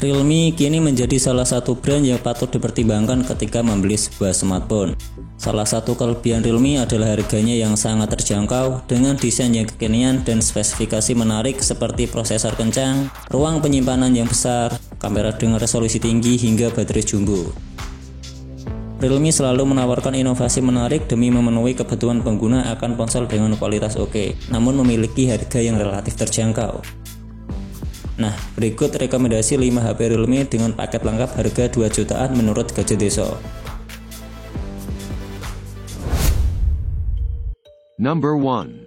Realme kini menjadi salah satu brand yang patut dipertimbangkan ketika membeli sebuah smartphone. Salah satu kelebihan Realme adalah harganya yang sangat terjangkau dengan desain yang kekinian dan spesifikasi menarik seperti prosesor kencang, ruang penyimpanan yang besar, kamera dengan resolusi tinggi hingga baterai jumbo. Realme selalu menawarkan inovasi menarik demi memenuhi kebutuhan pengguna akan ponsel dengan kualitas oke, namun memiliki harga yang relatif terjangkau. Nah, berikut rekomendasi 5 HP Realme dengan paket lengkap harga 2 jutaan menurut Gadget Deso. Number 1.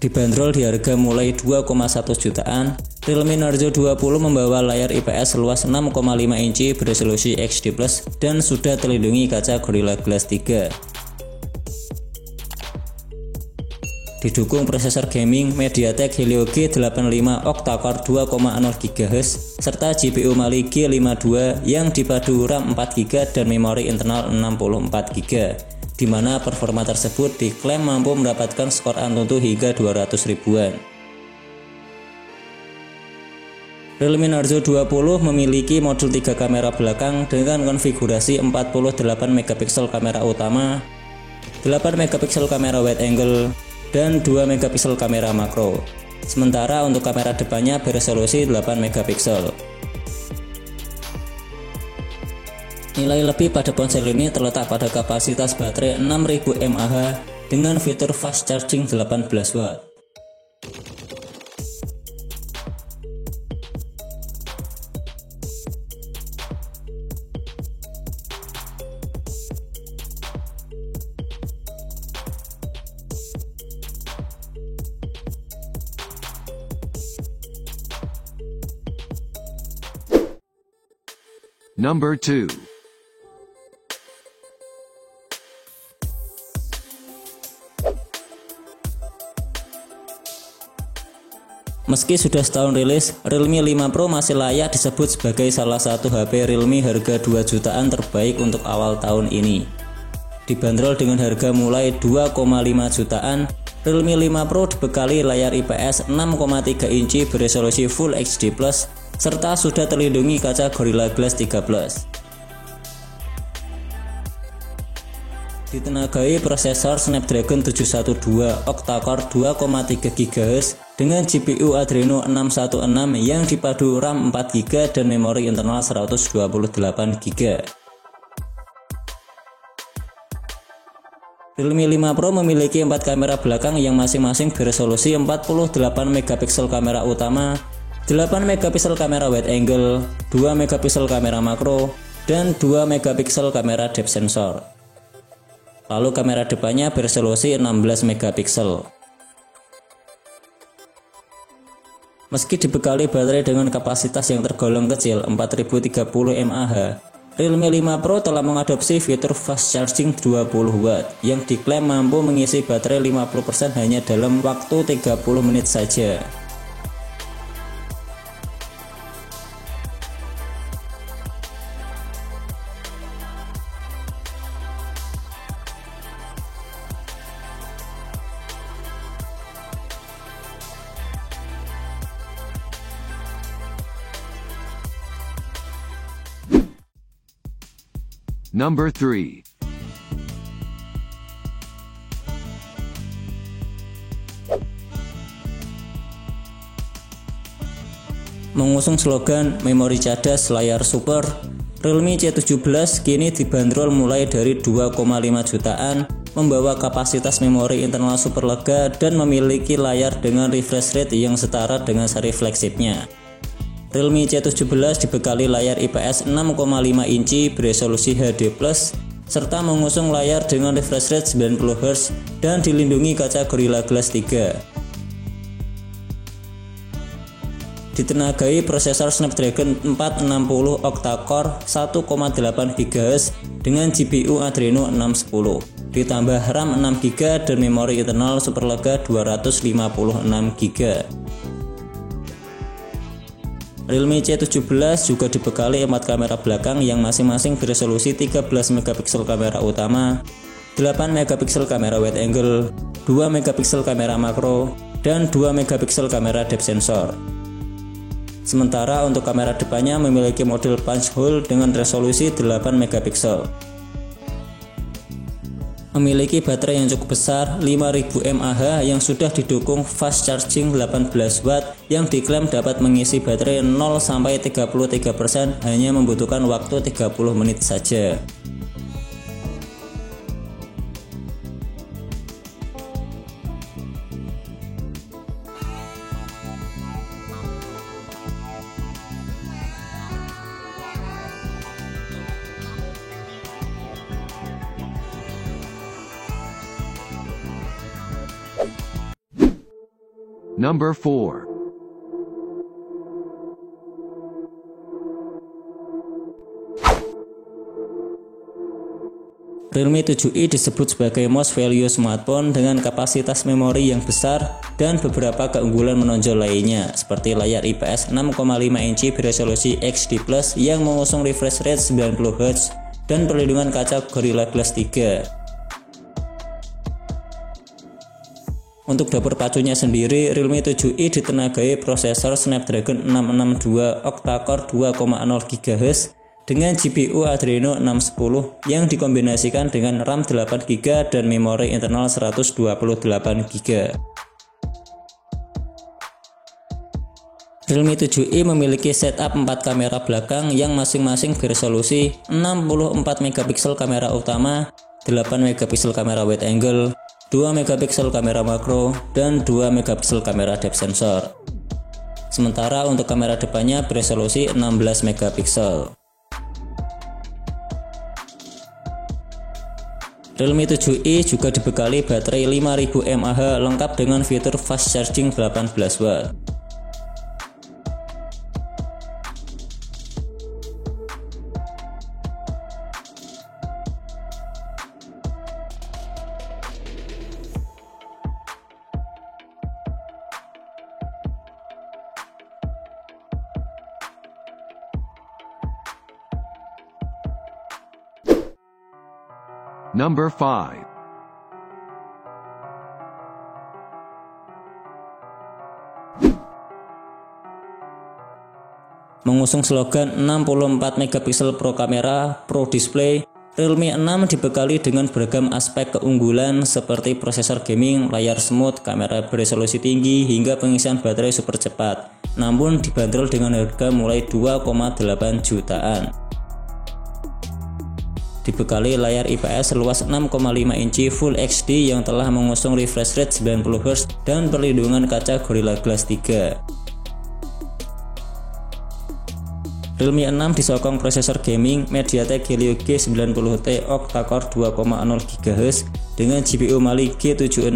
Dibanderol di harga mulai 2,1 jutaan, Realme Narzo 20 membawa layar IPS seluas 6,5 inci beresolusi HD+ dan sudah terlindungi kaca Gorilla Glass 3. Didukung prosesor gaming MediaTek Helio G85 octa-core 2,0 GHz serta GPU Mali G52 yang dipadu RAM 4GB dan memori internal 64GB, di mana performa tersebut diklaim mampu mendapatkan skor Antutu hingga 200 ribuan. Realme Narzo 20 memiliki modul 3 kamera belakang dengan konfigurasi 48 megapiksel kamera utama, 8 megapiksel kamera wide angle, dan 2 megapiksel kamera makro. Sementara untuk kamera depannya beresolusi 8 megapiksel. Nilai lebih pada ponsel ini terletak pada kapasitas baterai 6000 mAh dengan fitur fast charging 18 watt. Number 2. Meski sudah setahun rilis, Realme 5 Pro masih layak disebut sebagai salah satu HP Realme harga 2 jutaan terbaik untuk awal tahun ini. Dibanderol dengan harga mulai 2,5 jutaan, Realme 5 Pro dibekali layar IPS 6,3 inci beresolusi Full HD+, serta sudah terlindungi kaca Gorilla Glass 3+. Ditenagai prosesor Snapdragon 712 octa-core 2,3 GHz dengan GPU Adreno 616 yang dipadu RAM 4GB dan memori internal 128GB. Realme 5 Pro memiliki 4 kamera belakang yang masing-masing beresolusi 48 megapiksel kamera utama, 8 megapiksel kamera wide angle, 2 megapiksel kamera makro, dan 2 megapiksel kamera depth sensor. Lalu kamera depannya beresolusi 16 megapiksel. Meski dibekali baterai dengan kapasitas yang tergolong kecil 4030 mAh, Realme 5 Pro telah mengadopsi fitur fast charging 20 watt yang diklaim mampu mengisi baterai 50% hanya dalam waktu 30 menit saja. Number 3. Mengusung slogan memori cadas layar super, Realme C17 kini dibanderol mulai dari 2,5 jutaan, membawa kapasitas memori internal super lega dan memiliki layar dengan refresh rate yang setara dengan seri flagshipnya. Realme C17 dibekali layar IPS 6,5 inci beresolusi HD+, serta mengusung layar dengan refresh rate 90Hz dan dilindungi kaca Gorilla Glass 3. Ditenagai prosesor Snapdragon 460 octa-core 1,8 GHz dengan GPU Adreno 610, ditambah RAM 6GB dan memori internal super lega 256GB. Realme C17 juga dibekali 4 kamera belakang yang masing-masing beresolusi 13 megapiksel kamera utama, 8 megapiksel kamera wide angle, 2 megapiksel kamera makro, dan 2 megapiksel kamera depth sensor. Sementara untuk kamera depannya memiliki model punch hole dengan resolusi 8 megapiksel. Memiliki baterai yang cukup besar 5000 mAh yang sudah didukung fast charging 18 watt yang diklaim dapat mengisi baterai 0-33% hanya membutuhkan waktu 30 menit saja. Number 4. Realme 7i disebut sebagai most value smartphone dengan kapasitas memori yang besar dan beberapa keunggulan menonjol lainnya seperti layar IPS 6,5 inci beresolusi HD+ yang mengusung refresh rate 90Hz dan perlindungan kaca Gorilla Glass 3. Untuk dapur pacunya sendiri, Realme 7i ditenagai prosesor Snapdragon 662 octa-core 2,0 GHz dengan GPU Adreno 610 yang dikombinasikan dengan RAM 8GB dan memori internal 128GB. Realme 7i memiliki setup 4 kamera belakang yang masing-masing beresolusi 64 megapiksel kamera utama, 8 megapiksel kamera wide angle, 2 megapiksel kamera makro, dan 2 megapiksel kamera depth sensor. Sementara untuk kamera depannya beresolusi 16 megapiksel. Realme 7i juga dibekali baterai 5000 mAh lengkap dengan fitur fast charging 18 watt. Number 5. Mengusung slogan 64 megapiksel pro kamera, pro display, Realme 6 dibekali dengan beragam aspek keunggulan seperti prosesor gaming, layar smooth, kamera beresolusi tinggi, hingga pengisian baterai super cepat. Namun dibanderol dengan harga mulai 2,8 jutaan. Dibekali layar IPS seluas 6,5 inci Full HD yang telah mengusung refresh rate 90Hz dan perlindungan kaca Gorilla Glass 3. Realme 6 disokong prosesor gaming MediaTek Helio G90T octa-core 2,0 GHz dengan GPU Mali G76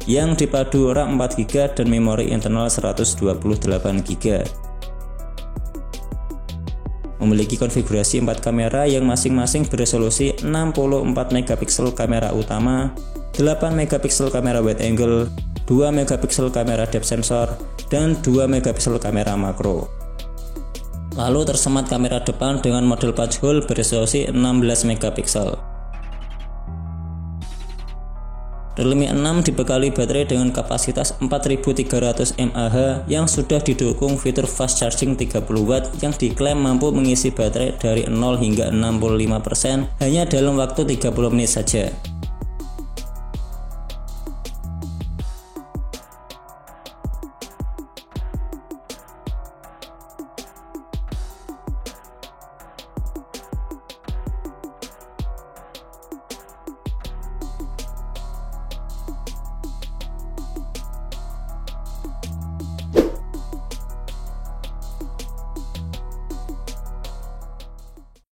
yang dipadu RAM 4GB dan memori internal 128GB. Memiliki konfigurasi 4 kamera yang masing-masing beresolusi 64 megapiksel kamera utama, 8 megapiksel kamera wide angle, 2 megapiksel kamera depth sensor, dan 2 megapiksel kamera makro. Lalu tersemat kamera depan dengan model punch hole beresolusi 16 megapiksel. Realme 6 dibekali baterai dengan kapasitas 4300 mAh yang sudah didukung fitur fast charging 30 watt yang diklaim mampu mengisi baterai dari 0 hingga 65% hanya dalam waktu 30 menit saja.